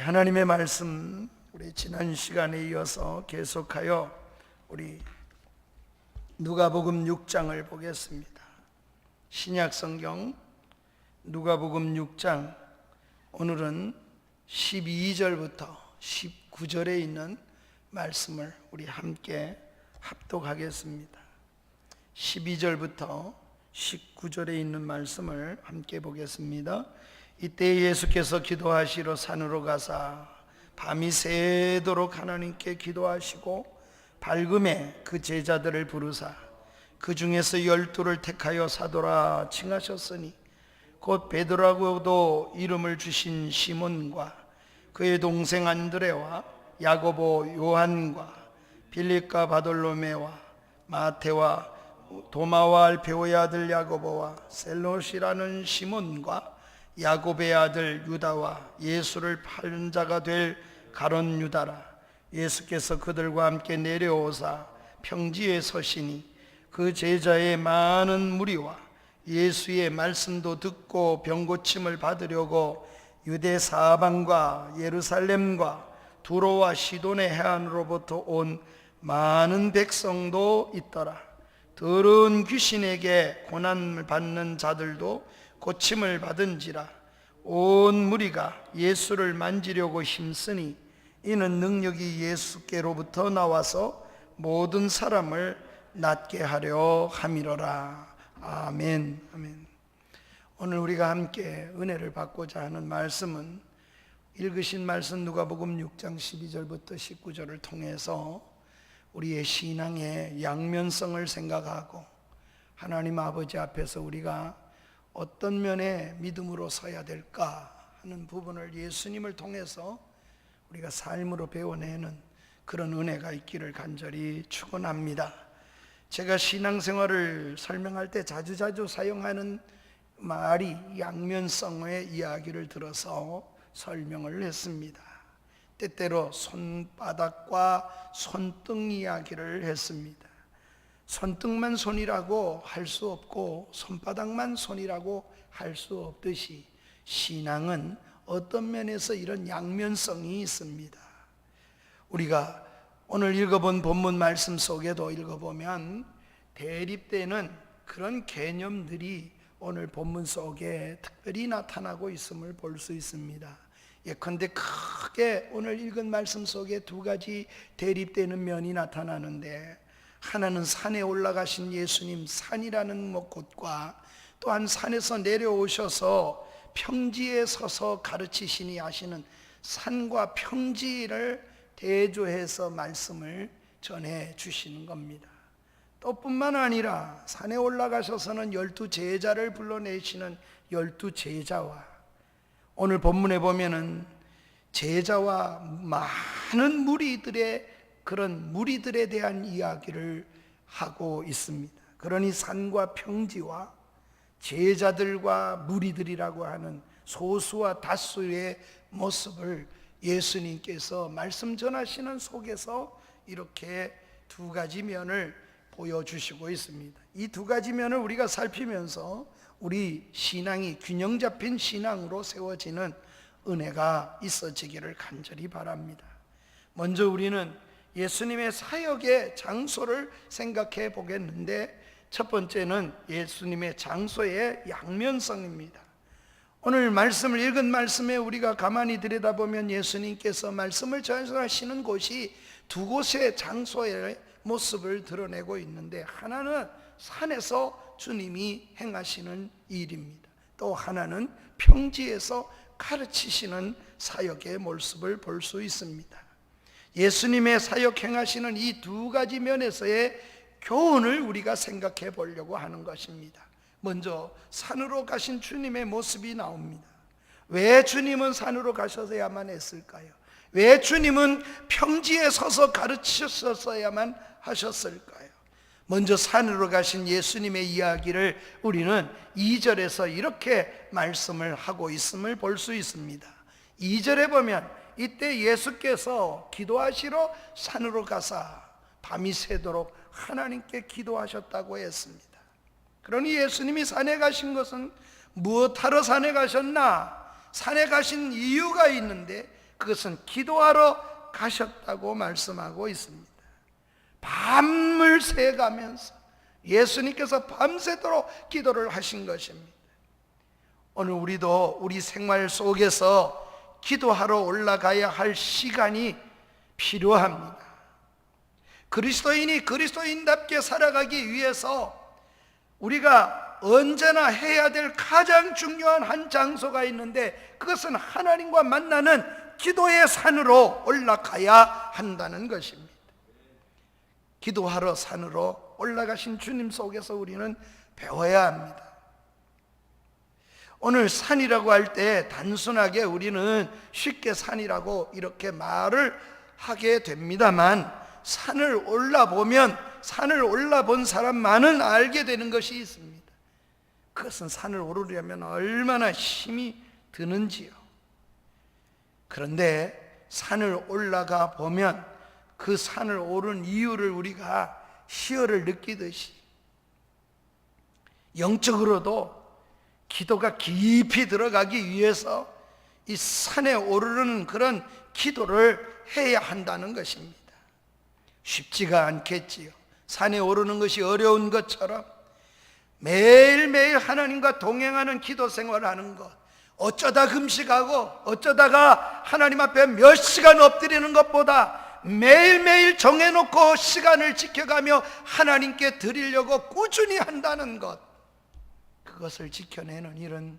하나님의 말씀, 우리 지난 시간에 이어서 계속하여 우리 누가복음 6장을 보겠습니다. 신약성경 누가복음 6장, 오늘은 12절부터 19절에 있는 말씀을 우리 함께 합독하겠습니다. 12절부터 19절에 있는 말씀을 함께 보겠습니다. 이때 예수께서 기도하시러 산으로 가사 밤이 새도록 하나님께 기도하시고 밝음에 그 제자들을 부르사 그 중에서 12를 택하여 사도라 칭하셨으니 곧 베드로라고도 이름을 주신 시몬과 그의 동생 안드레와 야고보 요한과 빌립과 바돌로메와 마테와 도마와 알페오의 아들 야고보와 셀롯이라는 시몬과 야곱의 아들 유다와 예수를 팔는 자가 될 가룟 유다라. 예수께서 그들과 함께 내려오사 평지에 서시니 그 제자의 많은 무리와 예수의 말씀도 듣고 병고침을 받으려고 유대 사방과 예루살렘과 두로와 시돈의 해안으로부터 온 많은 백성도 있더라. 더러운 귀신에게 고난을 받는 자들도 고침을 받은지라. 온 무리가 예수를 만지려고 힘쓰니 이는 능력이 예수께로부터 나와서 모든 사람을 낫게 하려 함이로라. 아멘. 아멘. 오늘 우리가 함께 은혜를 받고자 하는 말씀은 읽으신 말씀 누가복음 6장 12절부터 19절을 통해서 우리의 신앙의 양면성을 생각하고 하나님 아버지 앞에서 우리가 어떤 면에 믿음으로 서야 될까 하는 부분을 예수님을 통해서 우리가 삶으로 배워내는 그런 은혜가 있기를 간절히 축원합니다. 제가 신앙생활을 설명할 때 자주자주 사용하는 말이 양면성의 이야기를 들어서 설명을 했습니다. 때때로 손바닥과 손등 이야기를 했습니다. 손등만 손이라고 할 수 없고 손바닥만 손이라고 할 수 없듯이 신앙은 어떤 면에서 이런 양면성이 있습니다. 우리가 오늘 읽어본 본문 말씀 속에도 읽어보면 대립되는 그런 개념들이 오늘 본문 속에 특별히 나타나고 있음을 볼 수 있습니다. 예컨대 크게 오늘 읽은 말씀 속에 두 가지 대립되는 면이 나타나는데, 하나는 산에 올라가신 예수님, 산이라는 곳과 또한 산에서 내려오셔서 평지에 서서 가르치시니 하시는 산과 평지를 대조해서 말씀을 전해 주시는 겁니다. 또 뿐만 아니라 산에 올라가셔서는 12 제자를 불러내시는 12 제자와, 오늘 본문에 보면은 제자와 많은 무리들의 그런 무리들에 대한 이야기를 하고 있습니다. 그러니 산과 평지와 제자들과 무리들이라고 하는 소수와 다수의 모습을 예수님께서 말씀 전하시는 속에서 이렇게 두 가지 면을 보여주시고 있습니다. 이 두 가지 면을 우리가 살피면서 우리 신앙이 균형 잡힌 신앙으로 세워지는 은혜가 있어지기를 간절히 바랍니다. 먼저 우리는 예수님의 사역의 장소를 생각해 보겠는데, 첫 번째는 예수님의 장소의 양면성입니다. 오늘 말씀을 읽은 말씀에 우리가 가만히 들여다보면 예수님께서 말씀을 전하시는 곳이 두 곳의 장소의 모습을 드러내고 있는데, 하나는 산에서 주님이 행하시는 일입니다. 또 하나는 평지에서 가르치시는 사역의 모습을 볼 수 있습니다. 예수님의 사역 행하시는 이 두 가지 면에서의 교훈을 우리가 생각해 보려고 하는 것입니다. 먼저 산으로 가신 주님의 모습이 나옵니다. 왜 주님은 산으로 가셔야만 했을까요? 왜 주님은 평지에 서서 가르치셨어야만 하셨을까요? 먼저 산으로 가신 예수님의 이야기를 우리는 2절에서 이렇게 말씀을 하고 있음을 볼 수 있습니다. 2절에 보면 이때 예수께서 기도하시러 산으로 가사 밤이 새도록 하나님께 기도하셨다고 했습니다. 그러니 예수님이 산에 가신 것은 무엇하러 산에 가셨나? 산에 가신 이유가 있는데 그것은 기도하러 가셨다고 말씀하고 있습니다. 밤을 새가면서 예수님께서 밤새도록 기도를 하신 것입니다. 오늘 우리도 우리 생활 속에서 기도하러 올라가야 할 시간이 필요합니다. 그리스도인이 그리스도인답게 살아가기 위해서 우리가 언제나 해야 될 가장 중요한 한 장소가 있는데, 그것은 하나님과 만나는 기도의 산으로 올라가야 한다는 것입니다. 기도하러 산으로 올라가신 주님 속에서 우리는 배워야 합니다. 오늘 산이라고 할 때 단순하게 우리는 쉽게 산이라고 이렇게 말을 하게 됩니다만, 산을 올라보면 산을 올라본 사람만은 알게 되는 것이 있습니다. 그것은 산을 오르려면 얼마나 힘이 드는지요. 그런데 산을 올라가 보면 그 산을 오른 이유를 우리가 희열을 느끼듯이 영적으로도 기도가 깊이 들어가기 위해서 이 산에 오르는 그런 기도를 해야 한다는 것입니다. 쉽지가 않겠지요. 산에 오르는 것이 어려운 것처럼 매일매일 하나님과 동행하는 기도 생활을 하는 것, 어쩌다 금식하고 어쩌다가 하나님 앞에 몇 시간 엎드리는 것보다 매일매일 정해놓고 시간을 지켜가며 하나님께 드리려고 꾸준히 한다는 것, 그것을 지켜내는 일은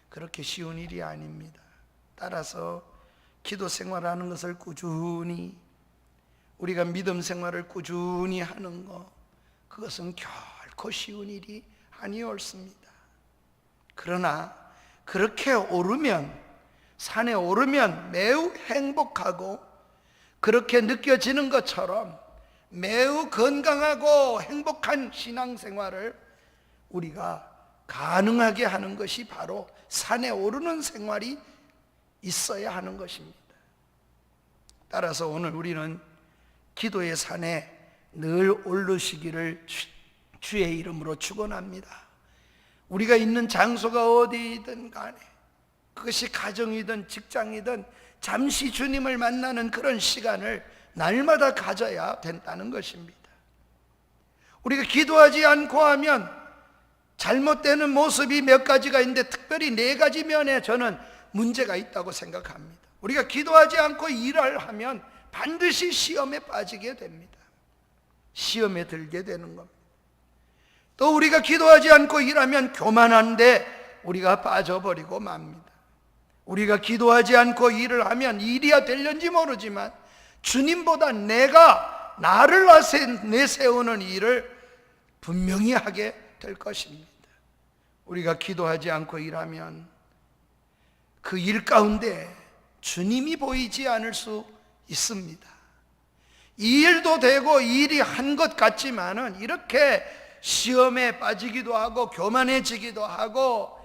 그렇게 쉬운 일이 아닙니다. 따라서 기도 생활하는 것을 꾸준히, 우리가 믿음 생활을 꾸준히 하는 것, 그것은 결코 쉬운 일이 아니었습니다. 그러나 그렇게 오르면, 산에 오르면 매우 행복하고 그렇게 느껴지는 것처럼 매우 건강하고 행복한 신앙생활을 우리가 가능하게 하는 것이 바로 산에 오르는 생활이 있어야 하는 것입니다. 따라서 오늘 우리는 기도의 산에 늘 오르시기를 주의 이름으로 축원합니다. 우리가 있는 장소가 어디든 간에, 그것이 가정이든 직장이든 잠시 주님을 만나는 그런 시간을 날마다 가져야 된다는 것입니다. 우리가 기도하지 않고 하면 잘못되는 모습이 몇 가지가 있는데, 특별히 4가지 면에 저는 문제가 있다고 생각합니다. 우리가 기도하지 않고 일을 하면 반드시 시험에 빠지게 됩니다. 시험에 들게 되는 겁니다. 또 우리가 기도하지 않고 일하면 교만한데 우리가 빠져버리고 맙니다. 우리가 기도하지 않고 일을 하면 일이야 될는지 모르지만 주님보다 내가 나를 내세우는 일을 분명히 하게 될 것입니다. 우리가 기도하지 않고 일하면 그 일 가운데 주님이 보이지 않을 수 있습니다. 이 일도 되고 일이 한 것 같지만은 이렇게 시험에 빠지기도 하고 교만해지기도 하고,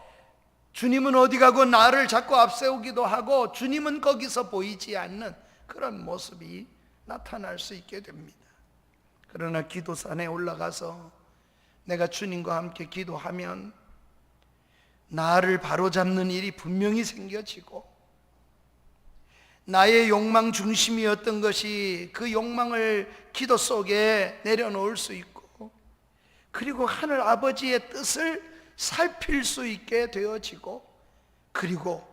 주님은 어디 가고 나를 자꾸 앞세우기도 하고 주님은 거기서 보이지 않는 그런 모습이 나타날 수 있게 됩니다. 그러나 기도산에 올라가서 내가 주님과 함께 기도하면 나를 바로잡는 일이 분명히 생겨지고, 나의 욕망 중심이었던 것이 그 욕망을 기도 속에 내려놓을 수 있고, 그리고 하늘 아버지의 뜻을 살필 수 있게 되어지고, 그리고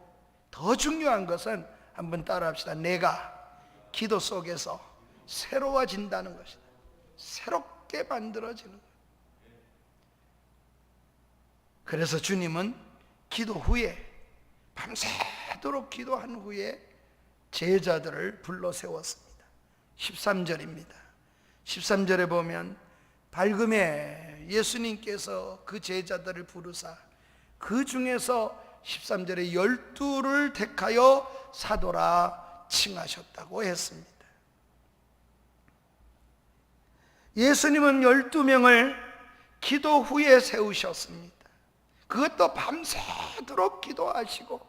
더 중요한 것은, 한번 따라합시다. 내가 기도 속에서 새로워진다는 것이다. 새롭게 만들어지는 것. 그래서 주님은 기도 후에, 밤새도록 기도한 후에 제자들을 불러 세웠습니다. 13절입니다. 13절에 보면 밝음에 예수님께서 그 제자들을 부르사 그 중에서 13절에 12를 택하여 사도라 칭하셨다고 했습니다. 예수님은 12명을 기도 후에 세우셨습니다. 그것도 밤새도록 기도하시고,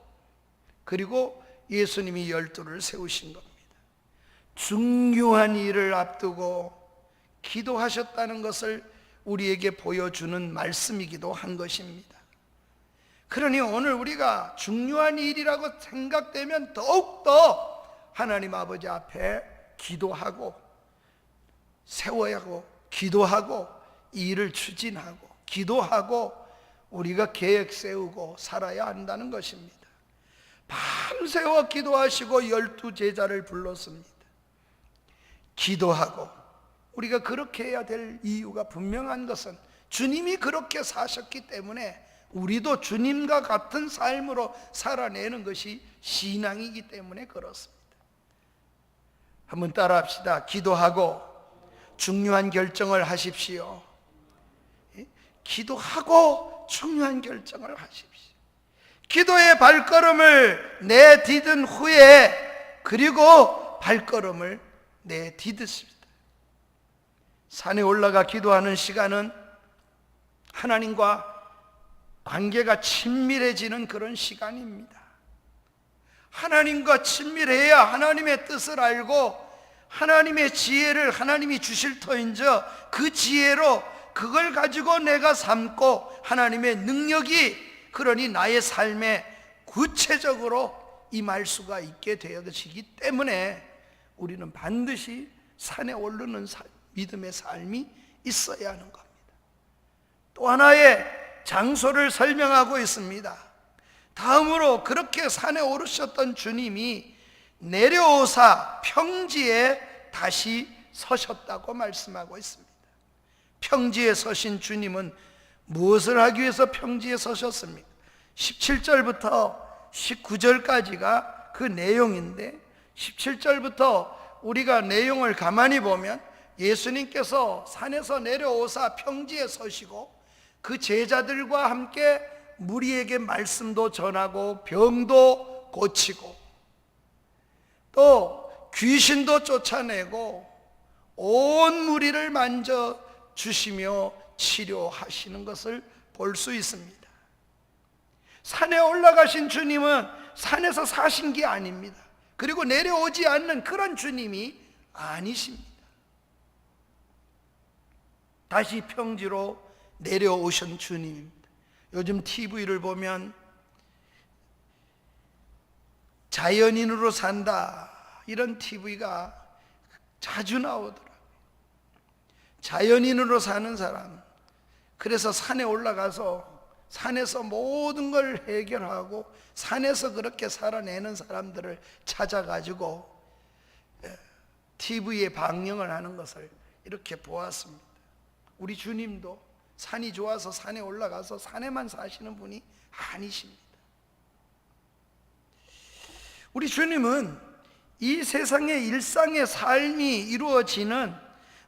그리고 예수님이 12를 세우신 겁니다. 중요한 일을 앞두고 기도하셨다는 것을 우리에게 보여주는 말씀이기도 한 것입니다. 그러니 오늘 우리가 중요한 일이라고 생각되면 더욱더 하나님 아버지 앞에 기도하고 세워야 하고, 기도하고 일을 추진하고, 기도하고 우리가 계획 세우고 살아야 한다는 것입니다. 밤새워 기도하시고 12제자를 불렀습니다. 기도하고 우리가 그렇게 해야 될 이유가 분명한 것은 주님이 그렇게 사셨기 때문에 우리도 주님과 같은 삶으로 살아내는 것이 신앙이기 때문에 그렇습니다. 한번 따라합시다. 기도하고 중요한 결정을 하십시오. 기도하고 중요한 결정을 하십시오. 기도의 발걸음을 내디딘 후에 그리고 발걸음을 내디뎠습니다. 산에 올라가 기도하는 시간은 하나님과 관계가 친밀해지는 그런 시간입니다. 하나님과 친밀해야 하나님의 뜻을 알고 하나님의 지혜를 하나님이 주실 터인저 그 지혜로 그걸 가지고 내가 삼고 하나님의 능력이 그러니 나의 삶에 구체적으로 임할 수가 있게 되어지기 때문에 우리는 반드시 산에 오르는 믿음의 삶이 있어야 하는 겁니다. 또 하나의 장소를 설명하고 있습니다. 다음으로 그렇게 산에 오르셨던 주님이 내려오사 평지에 다시 서셨다고 말씀하고 있습니다. 평지에 서신 주님은 무엇을 하기 위해서 평지에 서셨습니까? 17절부터 19절까지가 그 내용인데 17절부터 우리가 내용을 가만히 보면 예수님께서 산에서 내려오사 평지에 서시고 그 제자들과 함께 무리에게 말씀도 전하고 병도 고치고 또 귀신도 쫓아내고 온 무리를 만져 주시며 치료하시는 것을 볼 수 있습니다. 산에 올라가신 주님은 산에서 사신 게 아닙니다. 그리고 내려오지 않는 그런 주님이 아니십니다. 다시 평지로 내려오신 주님입니다. 요즘 TV를 보면 자연인으로 산다 이런 TV가 자주 나오더라고요. 자연인으로 사는 사람, 그래서 산에 올라가서 산에서 모든 걸 해결하고 산에서 그렇게 살아내는 사람들을 찾아가지고 TV에 방영을 하는 것을 이렇게 보았습니다. 우리 주님도 산이 좋아서 산에 올라가서 산에만 사시는 분이 아니십니다. 우리 주님은 이 세상의 일상의 삶이 이루어지는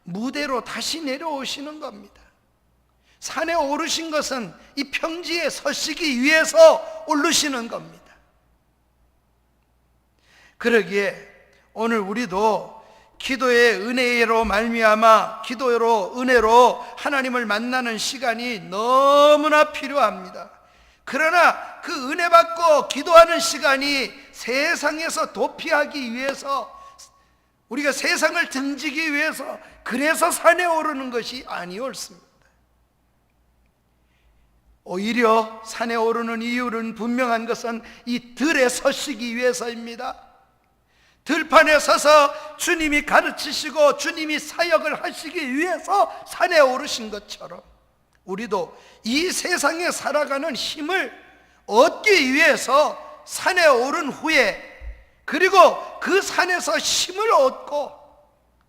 무대로 다시 내려오시는 겁니다. 산에 오르신 것은 이 평지에 서시기 위해서 오르시는 겁니다. 그러기에 오늘 우리도 기도의 은혜로 말미암아 기도로 은혜로 하나님을 만나는 시간이 너무나 필요합니다. 그러나 그 은혜 받고 기도하는 시간이 세상에서 도피하기 위해서 우리가 세상을 등지기 위해서 그래서 산에 오르는 것이 아니었습니다. 오히려 산에 오르는 이유는 분명한 것은 이 들에 서시기 위해서입니다. 들판에 서서 주님이 가르치시고 주님이 사역을 하시기 위해서 산에 오르신 것처럼 우리도 이 세상에 살아가는 힘을 얻기 위해서 산에 오른 후에 그리고 그 산에서 힘을 얻고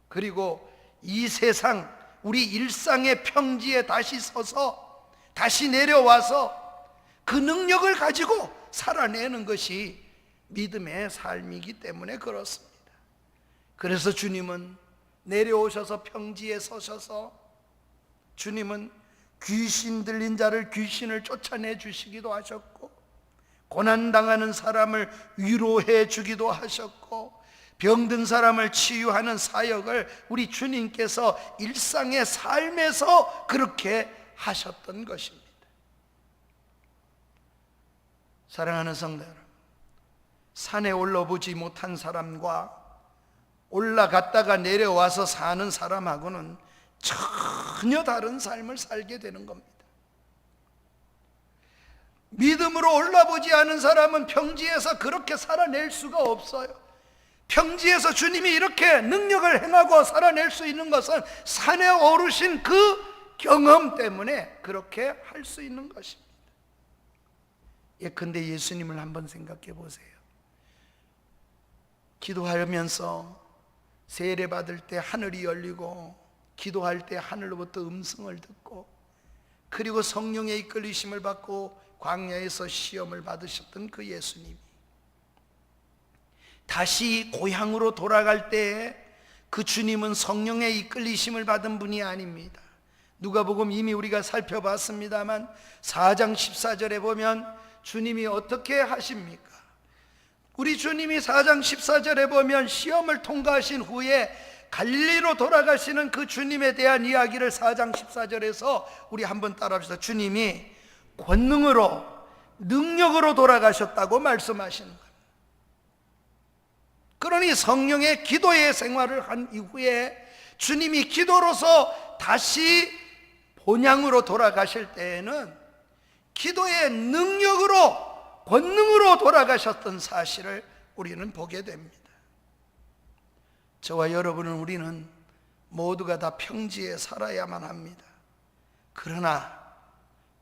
그리고 이 세상 우리 일상의 평지에 다시 서서 다시 내려와서 그 능력을 가지고 살아내는 것이 믿음의 삶이기 때문에 그렇습니다. 그래서 주님은 내려오셔서 평지에 서셔서 주님은 귀신 들린 자를 귀신을 쫓아내 주시기도 하셨고 고난당하는 사람을 위로해 주기도 하셨고 병든 사람을 치유하는 사역을 우리 주님께서 일상의 삶에서 그렇게 하셨던 것입니다. 사랑하는 성도 여러분, 산에 올라보지 못한 사람과 올라갔다가 내려와서 사는 사람하고는 전혀 다른 삶을 살게 되는 겁니다. 믿음으로 올라보지 않은 사람은 평지에서 그렇게 살아낼 수가 없어요. 평지에서 주님이 이렇게 능력을 행하고 살아낼 수 있는 것은 산에 오르신 그 경험 때문에 그렇게 할 수 있는 것입니다. 예컨대 예수님을 한번 생각해 보세요. 기도하면서 세례 받을 때 하늘이 열리고, 기도할 때 하늘로부터 음성을 듣고, 그리고 성령의 이끌리심을 받고 광야에서 시험을 받으셨던 그 예수님이 다시 고향으로 돌아갈 때 그 주님은 성령의 이끌리심을 받은 분이 아닙니다. 누가복음 이미 우리가 살펴봤습니다만 4장 14절에 보면 주님이 어떻게 하십니까? 우리 주님이 4장 14절에 보면 시험을 통과하신 후에 갈릴리로 돌아가시는 그 주님에 대한 이야기를 4장 14절에서 우리 한번 따라합시다. 주님이 권능으로, 능력으로 돌아가셨다고 말씀하시는 거예요. 그러니 성령의 기도의 생활을 한 이후에 주님이 기도로서 다시 본향으로 돌아가실 때에는 기도의 능력으로, 권능으로 돌아가셨던 사실을 우리는 보게 됩니다. 저와 여러분은, 우리는 모두가 다 평지에 살아야만 합니다. 그러나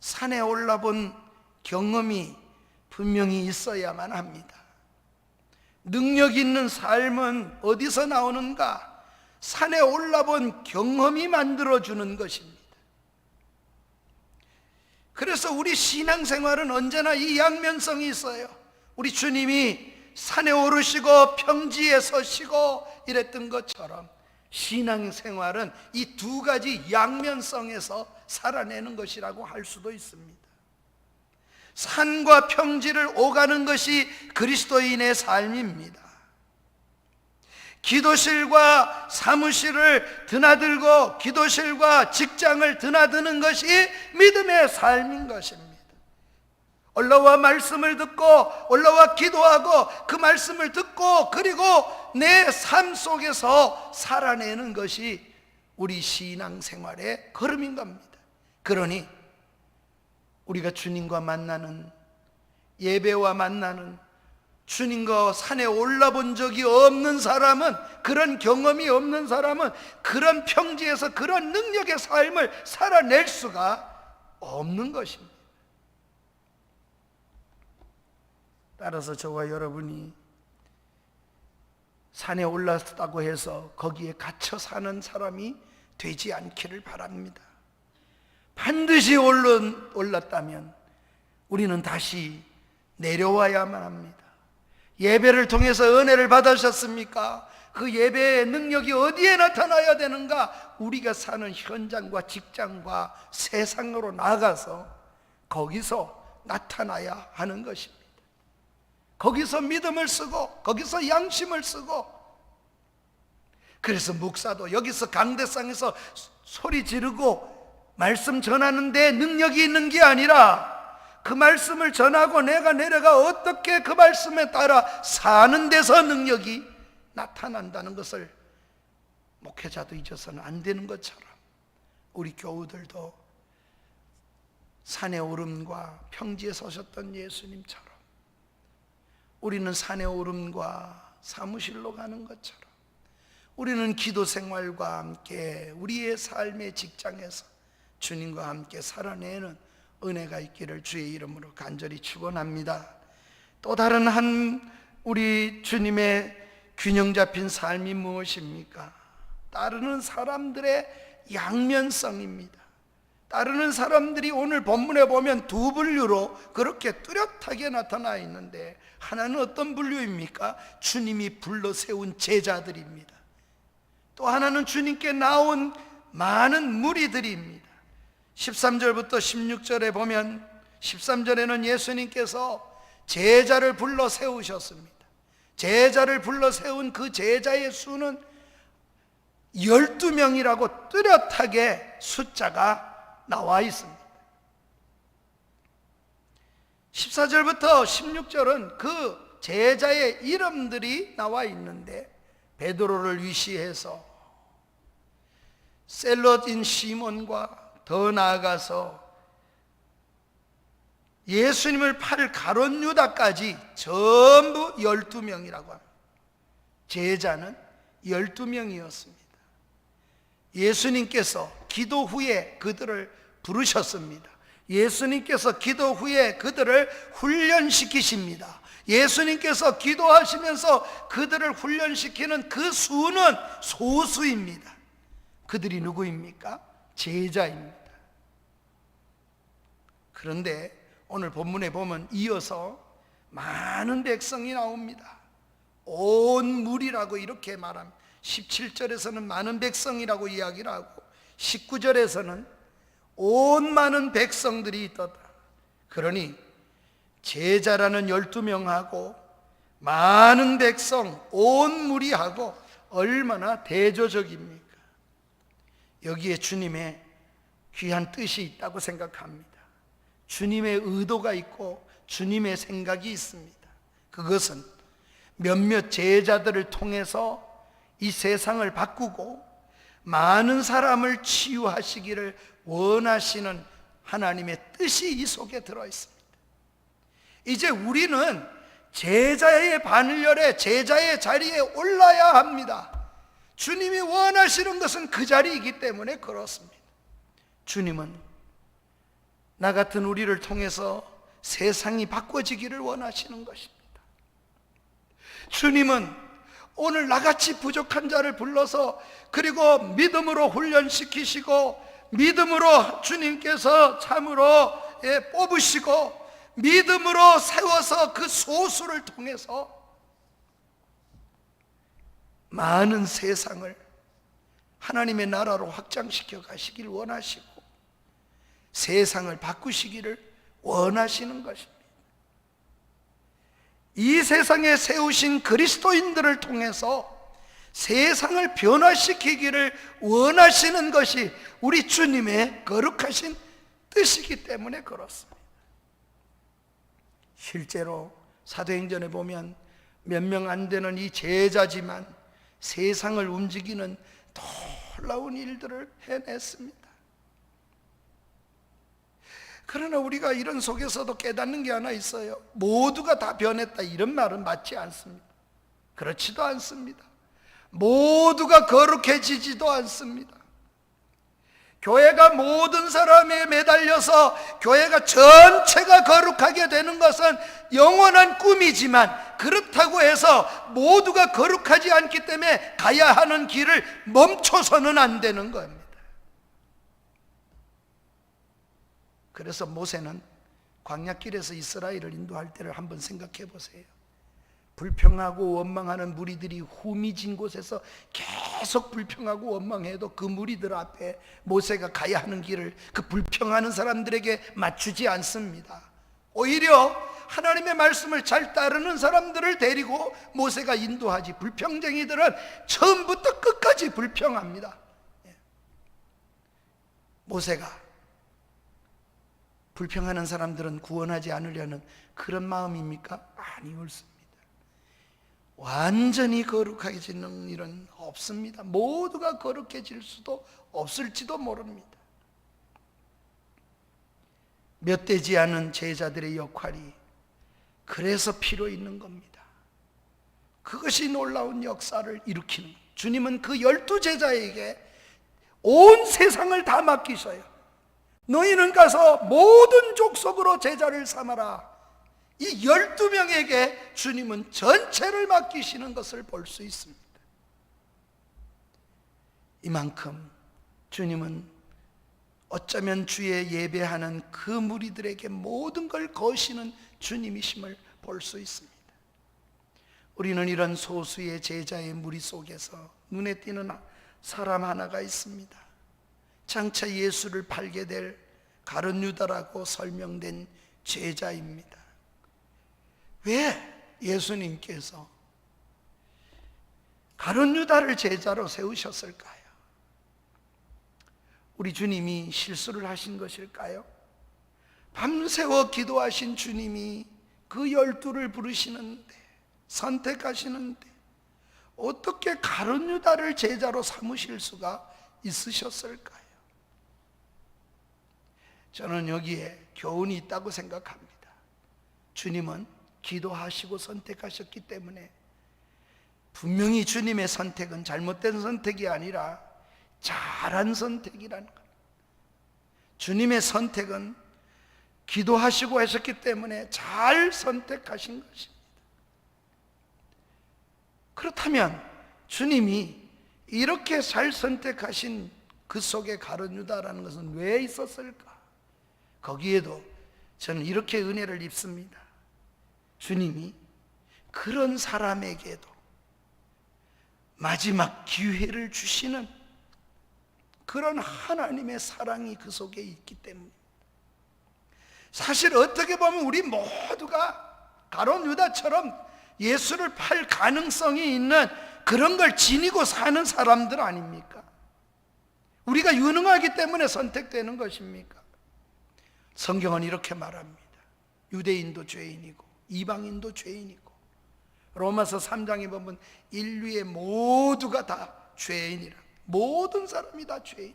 산에 올라본 경험이 분명히 있어야만 합니다. 능력 있는 삶은 어디서 나오는가? 산에 올라본 경험이 만들어주는 것입니다. 그래서 우리 신앙생활은 언제나 이 양면성이 있어요. 우리 주님이 산에 오르시고 평지에 서시고 이랬던 것처럼 신앙생활은 이 두 가지 양면성에서 살아내는 것이라고 할 수도 있습니다. 산과 평지를 오가는 것이 그리스도인의 삶입니다. 기도실과 사무실을 드나들고 기도실과 직장을 드나드는 것이 믿음의 삶인 것입니다. 올라와 말씀을 듣고, 올라와 기도하고, 그 말씀을 듣고, 그리고 내 삶 속에서 살아내는 것이 우리 신앙생활의 걸음인 겁니다. 그러니 우리가 주님과 만나는, 예배와 만나는, 주님과 산에 올라본 적이 없는 사람은, 그런 경험이 없는 사람은 그런 평지에서 그런 능력의 삶을 살아낼 수가 없는 것입니다. 따라서 저와 여러분이 산에 올랐다고 해서 거기에 갇혀 사는 사람이 되지 않기를 바랍니다. 반드시 올랐다면 우리는 다시 내려와야만 합니다. 예배를 통해서 은혜를 받으셨습니까? 그 예배의 능력이 어디에 나타나야 되는가? 우리가 사는 현장과 직장과 세상으로 나가서 거기서 나타나야 하는 것입니다. 거기서 믿음을 쓰고, 거기서 양심을 쓰고. 그래서 목사도 여기서 강대상에서 소리 지르고 말씀 전하는데 능력이 있는 게 아니라, 그 말씀을 전하고 내가 내려가 어떻게 그 말씀에 따라 사는 데서 능력이 나타난다는 것을 목회자도 잊어서는 안 되는 것처럼, 우리 교우들도 산에 오름과 평지에 서셨던 예수님처럼 우리는 산에 오름과 사무실로 가는 것처럼, 우리는 기도 생활과 함께 우리의 삶의 직장에서 주님과 함께 살아내는 은혜가 있기를 주의 이름으로 간절히 축원합니다. 또 다른 한 우리 주님의 균형 잡힌 삶이 무엇입니까? 따르는 사람들의 양면성입니다. 따르는 사람들이 오늘 본문에 보면 두 분류로 그렇게 뚜렷하게 나타나 있는데, 하나는 어떤 분류입니까? 주님이 불러 세운 제자들입니다. 또 하나는 주님께 나온 많은 무리들입니다. 13절부터 16절에 보면, 13절에는 예수님께서 제자를 불러 세우셨습니다. 제자를 불러 세운 그 제자의 수는 12명이라고 뚜렷하게 숫자가 나와 있습니다. 14절부터 16절은 그 제자의 이름들이 나와 있는데, 베드로를 위시해서 셀롯인 시몬과 더 나아가서 예수님을 팔 가룟 유다까지 전부 12명이라고 합니다. 제자는 12명이었습니다. 예수님께서 기도 후에 그들을 부르셨습니다. 예수님께서 기도 후에 그들을 훈련시키십니다. 예수님께서 기도하시면서 그들을 훈련시키는 그 수는 소수입니다. 그들이 누구입니까? 제자입니다. 그런데 오늘 본문에 보면 이어서 많은 백성이 나옵니다. 온 무리라고 이렇게 말합니다. 17절에서는 많은 백성이라고 이야기를 하고 19절에서는 온 많은 백성들이 있었다. 그러니 제자라는 12명하고 많은 백성, 온 무리하고 얼마나 대조적입니까? 여기에 주님의 귀한 뜻이 있다고 생각합니다. 주님의 의도가 있고 주님의 생각이 있습니다. 그것은 몇몇 제자들을 통해서 이 세상을 바꾸고 많은 사람을 치유하시기를 원하시는 하나님의 뜻이 이 속에 들어있습니다. 이제 우리는 제자의 반열에, 제자의 자리에 올라야 합니다. 주님이 원하시는 것은 그 자리이기 때문에 그렇습니다. 주님은 나 같은 우리를 통해서 세상이 바꿔지기를 원하시는 것입니다. 주님은 오늘 나같이 부족한 자를 불러서 그리고 믿음으로 훈련시키시고 믿음으로 주님께서 참으로 뽑으시고 믿음으로 세워서 그 소수를 통해서 많은 세상을 하나님의 나라로 확장시켜 가시길 원하시고 세상을 바꾸시기를 원하시는 것입니다. 이 세상에 세우신 그리스도인들을 통해서 세상을 변화시키기를 원하시는 것이 우리 주님의 거룩하신 뜻이기 때문에 그렇습니다. 실제로 사도행전에 보면 몇 명 안 되는 이 제자지만 세상을 움직이는 놀라운 일들을 해냈습니다. 그러나 우리가 이런 속에서도 깨닫는 게 하나 있어요. 모두가 다 변했다 이런 말은 맞지 않습니다. 그렇지도 않습니다. 모두가 거룩해지지도 않습니다. 교회가 모든 사람에 매달려서 교회가 전체가 거룩하게 되는 것은 영원한 꿈이지만 그렇다고 해서 모두가 거룩하지 않기 때문에 가야 하는 길을 멈춰서는 안 되는 겁니다. 그래서 모세는 광야길에서 이스라엘을 인도할 때를 한번 생각해 보세요. 불평하고 원망하는 무리들이 후미진 곳에서 계속 불평하고 원망해도 그 무리들 앞에 모세가 가야 하는 길을 그 불평하는 사람들에게 맞추지 않습니다. 오히려 하나님의 말씀을 잘 따르는 사람들을 데리고 모세가 인도하지. 불평쟁이들은 처음부터 끝까지 불평합니다. 모세가 불평하는 사람들은 구원하지 않으려는 그런 마음입니까? 아니었습니다. 완전히 거룩해지는 일은 없습니다. 모두가 거룩해질 수도 없을지도 모릅니다. 몇 되지 않은 제자들의 역할이 그래서 필요 있는 겁니다. 그것이 놀라운 역사를 일으키는 거예요. 주님은 그 12제자에게 온 세상을 다 맡기셔요. 너희는 가서 모든 족속으로 제자를 삼아라. 이 12명에게 주님은 전체를 맡기시는 것을 볼 수 있습니다. 이만큼 주님은 어쩌면 주의 예배하는 그 무리들에게 모든 걸 거시는 주님이심을 볼 수 있습니다. 우리는 이런 소수의 제자의 무리 속에서 눈에 띄는 사람 하나가 있습니다. 장차 예수를 팔게 될 가룟 유다라고 설명된 제자입니다. 왜 예수님께서 가룟 유다를 제자로 세우셨을까요? 우리 주님이 실수를 하신 것일까요? 밤새워 기도하신 주님이 그 12를 부르시는데 선택하시는데 어떻게 가룟 유다를 제자로 삼으실 수가 있으셨을까요? 저는 여기에 교훈이 있다고 생각합니다. 주님은 기도하시고 선택하셨기 때문에 분명히 주님의 선택은 잘못된 선택이 아니라 잘한 선택이라는 것. 주님의 선택은 기도하시고 하셨기 때문에 잘 선택하신 것입니다. 그렇다면 주님이 이렇게 잘 선택하신 그 속에 가룟 유다라는 것은 왜 있었을까? 거기에도 저는 이렇게 은혜를 입습니다. 주님이 그런 사람에게도 마지막 기회를 주시는 그런 하나님의 사랑이 그 속에 있기 때문입니다. 사실 어떻게 보면 우리 모두가 가룟 유다처럼 예수를 팔 가능성이 있는 그런 걸 지니고 사는 사람들 아닙니까? 우리가 유능하기 때문에 선택되는 것입니까? 성경은 이렇게 말합니다. 유대인도 죄인이고 이방인도 죄인이고, 로마서 3장에 보면 인류의 모두가 다 죄인이라, 모든 사람이 다 죄인,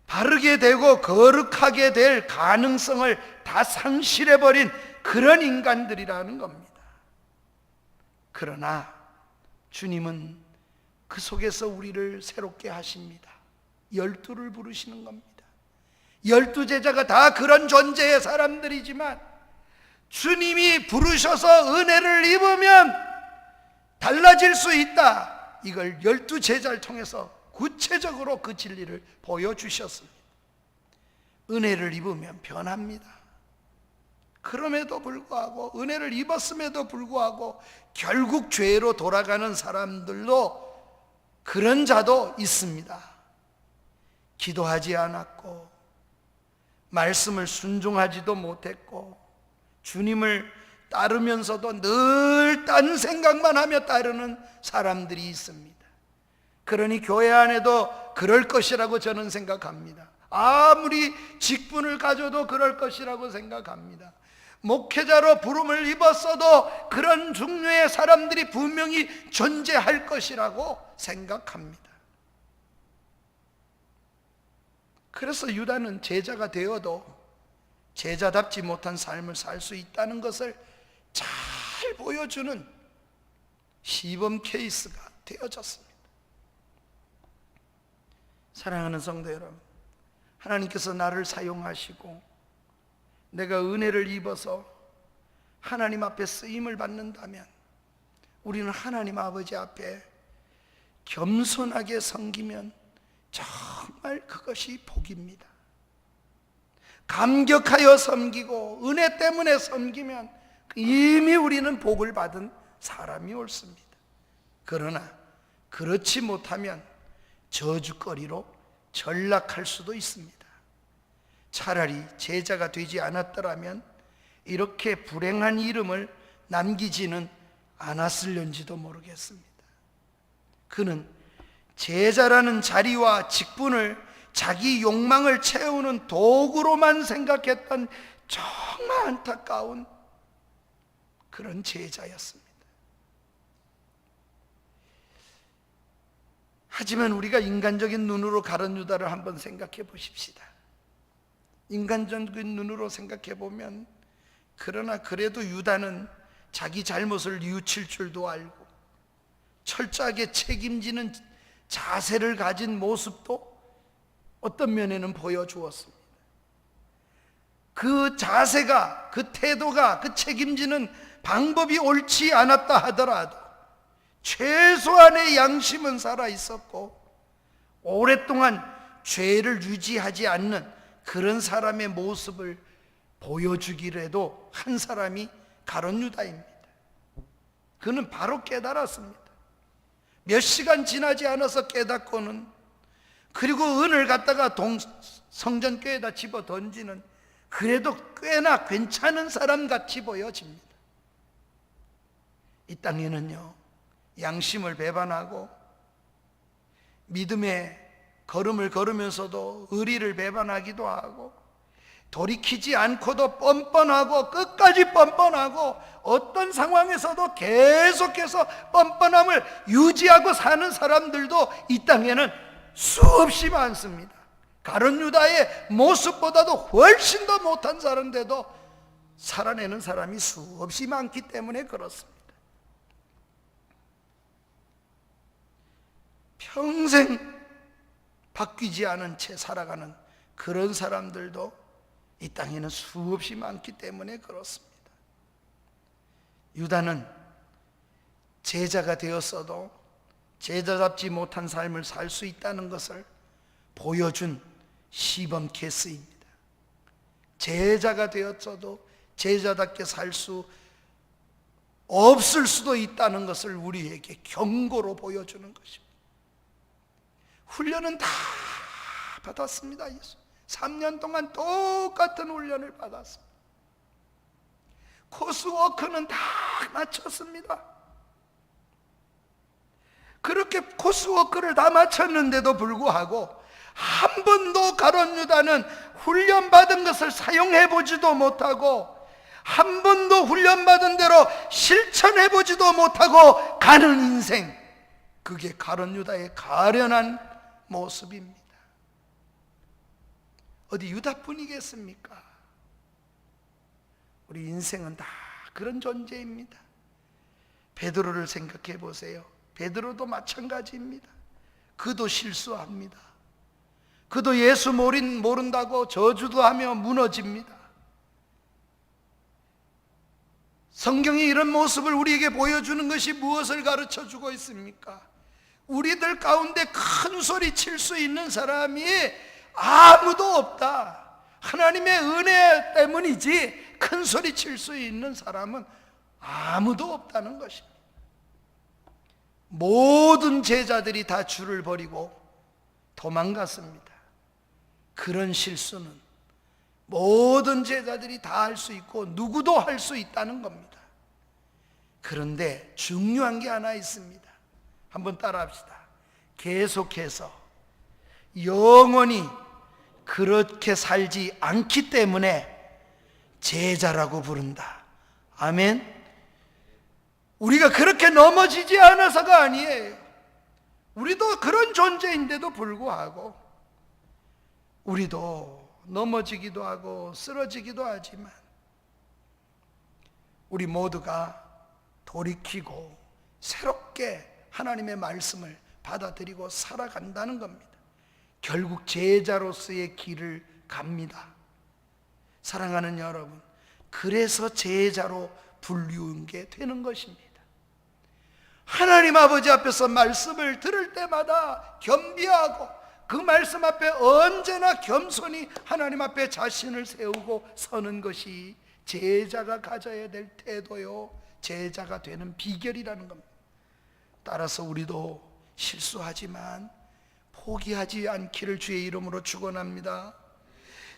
바르게 되고 거룩하게 될 가능성을 다 상실해버린 그런 인간들이라는 겁니다. 그러나 주님은 그 속에서 우리를 새롭게 하십니다. 12를 부르시는 겁니다. 12 제자가 다 그런 존재의 사람들이지만 주님이 부르셔서 은혜를 입으면 달라질 수 있다, 이걸 12 제자를 통해서 구체적으로 그 진리를 보여주셨습니다. 은혜를 입으면 변합니다. 그럼에도 불구하고, 은혜를 입었음에도 불구하고 결국 죄로 돌아가는 사람들도, 그런 자도 있습니다. 기도하지 않았고 말씀을 순종하지도 못했고 주님을 따르면서도 늘 딴 생각만 하며 따르는 사람들이 있습니다. 그러니 교회 안에도 그럴 것이라고 저는 생각합니다. 아무리 직분을 가져도 그럴 것이라고 생각합니다. 목회자로 부름을 입었어도 그런 종류의 사람들이 분명히 존재할 것이라고 생각합니다. 그래서 유다는 제자가 되어도 제자답지 못한 삶을 살 수 있다는 것을 잘 보여주는 시범 케이스가 되어졌습니다. 사랑하는 성도 여러분, 하나님께서 나를 사용하시고 내가 은혜를 입어서 하나님 앞에 쓰임을 받는다면 우리는 하나님 아버지 앞에 겸손하게 섬기면 정말 그것이 복입니다. 감격하여 섬기고 은혜 때문에 섬기면 이미 우리는 복을 받은 사람이 옳습니다. 그러나 그렇지 못하면 저주거리로 전락할 수도 있습니다. 차라리 제자가 되지 않았더라면 이렇게 불행한 이름을 남기지는 않았을런지도 모르겠습니다. 그는 제자라는 자리와 직분을 자기 욕망을 채우는 도구로만 생각했던 정말 안타까운 그런 제자였습니다. 하지만 우리가 인간적인 눈으로 가룟 유다를 한번 생각해 보십시다. 인간적인 눈으로 생각해 보면, 그러나 그래도 유다는 자기 잘못을 뉘우칠 줄도 알고 철저하게 책임지는 자세를 가진 모습도 어떤 면에는 보여주었습니다. 그 자세가, 그 태도가, 그 책임지는 방법이 옳지 않았다 하더라도 최소한의 양심은 살아 있었고 오랫동안 죄를 유지하지 않는 그런 사람의 모습을 보여주기라도 한 사람이 가룟 유다입니다. 그는 바로 깨달았습니다. 몇 시간 지나지 않아서 깨닫고는, 그리고 은을 갖다가 성전교에다 집어 던지는, 그래도 꽤나 괜찮은 사람 같이 보여집니다. 이 땅에는요, 양심을 배반하고 믿음의 걸음을 걸으면서도 의리를 배반하기도 하고 돌이키지 않고도 뻔뻔하고 끝까지 뻔뻔하고 어떤 상황에서도 계속해서 뻔뻔함을 유지하고 사는 사람들도 이 땅에는 수없이 많습니다. 가룟 유다의 모습보다도 훨씬 더 못한 사람인데도 살아내는 사람이 수없이 많기 때문에 그렇습니다. 평생 바뀌지 않은 채 살아가는 그런 사람들도 이 땅에는 수없이 많기 때문에 그렇습니다. 유다는 제자가 되었어도 제자답지 못한 삶을 살 수 있다는 것을 보여준 시범 케이스입니다. 제자가 되었어도 제자답게 살 수 없을 수도 있다는 것을 우리에게 경고로 보여주는 것입니다. 훈련은 다 받았습니다. 3년 동안 똑같은 훈련을 받았습니다. 코스워크는 다 마쳤습니다. 그렇게 코스워크를 다 마쳤는데도 불구하고 한 번도 가룟 유다는 훈련받은 것을 사용해보지도 못하고 한 번도 훈련받은 대로 실천해보지도 못하고 가는 인생, 그게 가룟 유다의 가련한 모습입니다. 어디 유다뿐이겠습니까? 우리 인생은 다 그런 존재입니다. 베드로를 생각해 보세요. 베드로도 마찬가지입니다. 그도 실수합니다. 그도 예수 모른다고 저주도 하며 무너집니다. 성경이 이런 모습을 우리에게 보여주는 것이 무엇을 가르쳐 주고 있습니까? 우리들 가운데 큰 소리 칠 수 있는 사람이 아무도 없다. 하나님의 은혜 때문이지 큰 소리 칠 수 있는 사람은 아무도 없다는 것입니다. 모든 제자들이 다 줄을 버리고 도망갔습니다. 그런 실수는 모든 제자들이 다 할 수 있고 누구도 할 수 있다는 겁니다. 그런데 중요한 게 하나 있습니다. 한번 따라합시다. 계속해서 영원히 그렇게 살지 않기 때문에 제자라고 부른다. 아멘. 우리가 그렇게 넘어지지 않아서가 아니에요. 우리도 그런 존재인데도 불구하고 우리도 넘어지기도 하고 쓰러지기도 하지만 우리 모두가 돌이키고 새롭게 하나님의 말씀을 받아들이고 살아간다는 겁니다. 결국 제자로서의 길을 갑니다. 사랑하는 여러분, 그래서 제자로 불리우게 되는 것입니다. 하나님 아버지 앞에서 말씀을 들을 때마다 겸비하고 그 말씀 앞에 언제나 겸손히 하나님 앞에 자신을 세우고 서는 것이 제자가 가져야 될 태도요, 제자가 되는 비결이라는 겁니다. 따라서 우리도 실수하지만 포기하지 않기를 주의 이름으로 축원합니다.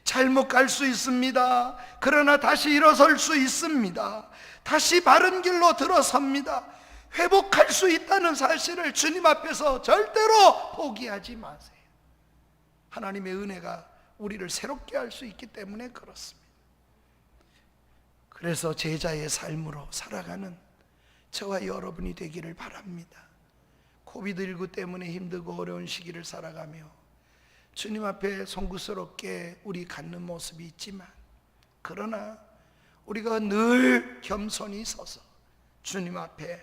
잘못 갈 수 있습니다. 그러나 다시 일어설 수 있습니다. 다시 바른 길로 들어섭니다. 회복할 수 있다는 사실을 주님 앞에서 절대로 포기하지 마세요. 하나님의 은혜가 우리를 새롭게 할 수 있기 때문에 그렇습니다. 그래서 제자의 삶으로 살아가는 저와 여러분이 되기를 바랍니다. 코비드19 때문에 힘들고 어려운 시기를 살아가며 주님 앞에 송구스럽게 우리 갖는 모습이 있지만, 그러나 우리가 늘 겸손히 서서 주님 앞에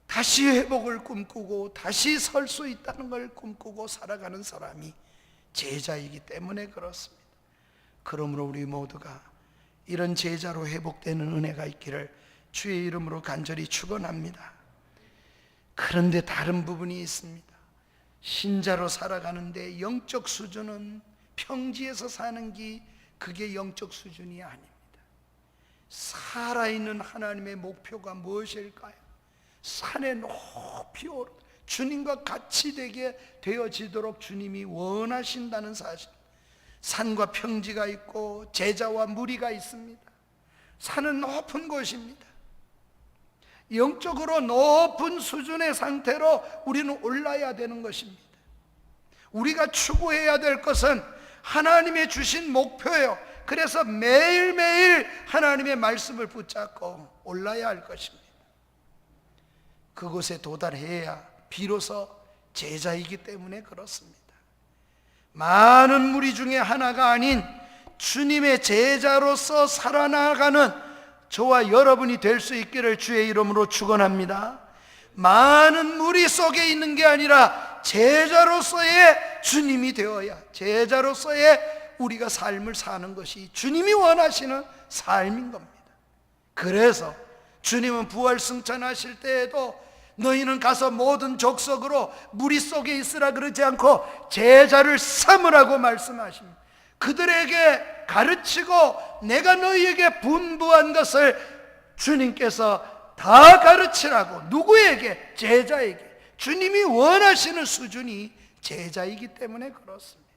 다시 회복을 꿈꾸고 다시 설 수 있다는 걸 꿈꾸고 살아가는 사람이 제자이기 때문에 그렇습니다. 그러므로 우리 모두가 이런 제자로 회복되는 은혜가 있기를 주의 이름으로 간절히 축원합니다. 그런데 다른 부분이 있습니다. 신자로 살아가는데 영적 수준은 평지에서 사는 게 그게 영적 수준이 아닙니다. 살아있는 하나님의 목표가 무엇일까요? 산에 높이 오르 주님과 같이 되게 되어지도록 주님이 원하신다는 사실. 산과 평지가 있고 제자와 무리가 있습니다. 산은 높은 곳입니다. 영적으로 높은 수준의 상태로 우리는 올라야 되는 것입니다. 우리가 추구해야 될 것은 하나님의 주신 목표예요. 그래서 매일매일 하나님의 말씀을 붙잡고 올라야 할 것입니다. 그곳에 도달해야 비로소 제자이기 때문에 그렇습니다. 많은 무리 중에 하나가 아닌 주님의 제자로서 살아나가는 저와 여러분이 될 수 있기를 주의 이름으로 축원합니다. 많은 무리 속에 있는 게 아니라 제자로서의 주님이 되어야, 제자로서의 우리가 삶을 사는 것이 주님이 원하시는 삶인 겁니다. 그래서 주님은 부활 승천하실 때에도 너희는 가서 모든 족속으로 무리 속에 있으라 그러지 않고 제자를 삼으라고 말씀하십니다. 그들에게 가르치고 내가 너희에게 분부한 것을 주님께서 다 가르치라고. 누구에게? 제자에게. 주님이 원하시는 수준이 제자이기 때문에 그렇습니다.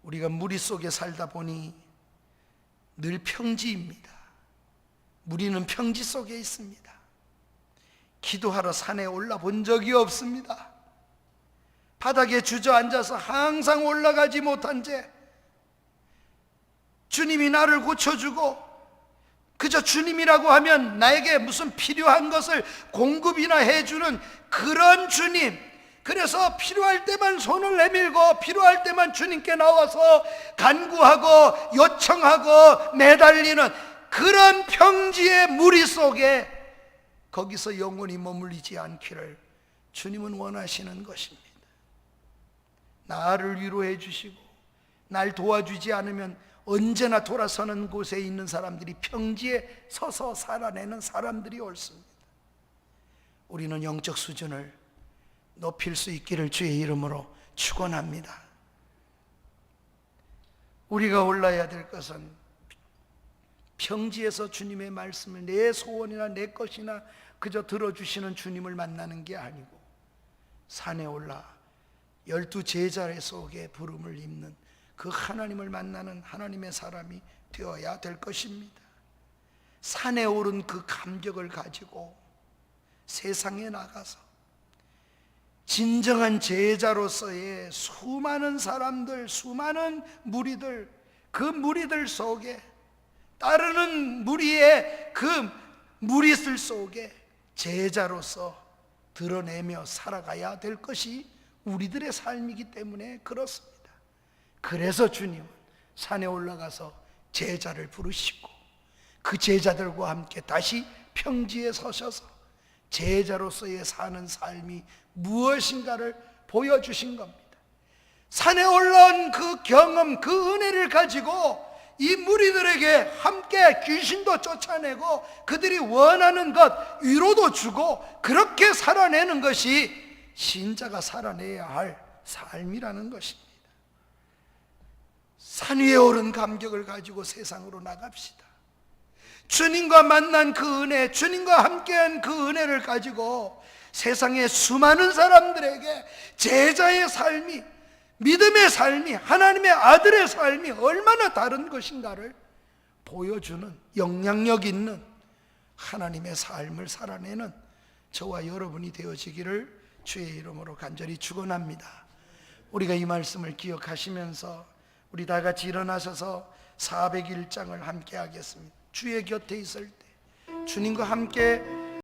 우리가 무리 속에 살다 보니 늘 평지입니다. 무리는 평지 속에 있습니다. 기도하러 산에 올라본 적이 없습니다. 바닥에 주저앉아서 항상 올라가지 못한 채 주님이 나를 고쳐주고 그저 주님이라고 하면 나에게 무슨 필요한 것을 공급이나 해주는 그런 주님, 그래서 필요할 때만 손을 내밀고 필요할 때만 주님께 나와서 간구하고 요청하고 매달리는 그런 평지의 무리 속에 거기서 영원히 머물리지 않기를 주님은 원하시는 것입니다. 나를 위로해 주시고 날 도와주지 않으면 언제나 돌아서는 곳에 있는 사람들이 평지에 서서 살아내는 사람들이 옳습니다. 우리는 영적 수준을 높일 수 있기를 주의 이름으로 축원합니다. 우리가 올라야 될 것은 평지에서 주님의 말씀을 내 소원이나 내 것이나 그저 들어주시는 주님을 만나는 게 아니고 산에 올라 12 제자의 속에 부름을 입는 그 하나님을 만나는 하나님의 사람이 되어야 될 것입니다. 산에 오른 그 감격을 가지고 세상에 나가서 진정한 제자로서의 수많은 사람들, 수많은 무리들, 그 무리들 속에 따르는 무리의 그 무리들 속에 제자로서 드러내며 살아가야 될 것이 우리들의 삶이기 때문에 그렇습니다. 그래서 주님은 산에 올라가서 제자를 부르시고 그 제자들과 함께 다시 평지에 서셔서 제자로서의 사는 삶이 무엇인가를 보여주신 겁니다. 산에 올라온 그 경험, 그 은혜를 가지고 이 무리들에게 함께 귀신도 쫓아내고 그들이 원하는 것 위로도 주고 그렇게 살아내는 것이 신자가 살아내야 할 삶이라는 것입니다. 산 위에 오른 감격을 가지고 세상으로 나갑시다. 주님과 만난 그 은혜, 주님과 함께한 그 은혜를 가지고 세상의 수많은 사람들에게 제자의 삶이, 믿음의 삶이, 하나님의 아들의 삶이 얼마나 다른 것인가를 보여주는 영향력 있는 하나님의 삶을 살아내는 저와 여러분이 되어지기를 주의 이름으로 간절히 축원합니다. 우리가 이 말씀을 기억하시면서 우리 다 같이 일어나셔서 401장을 함께 하겠습니다. 주의 곁에 있을 때, 주님과 함께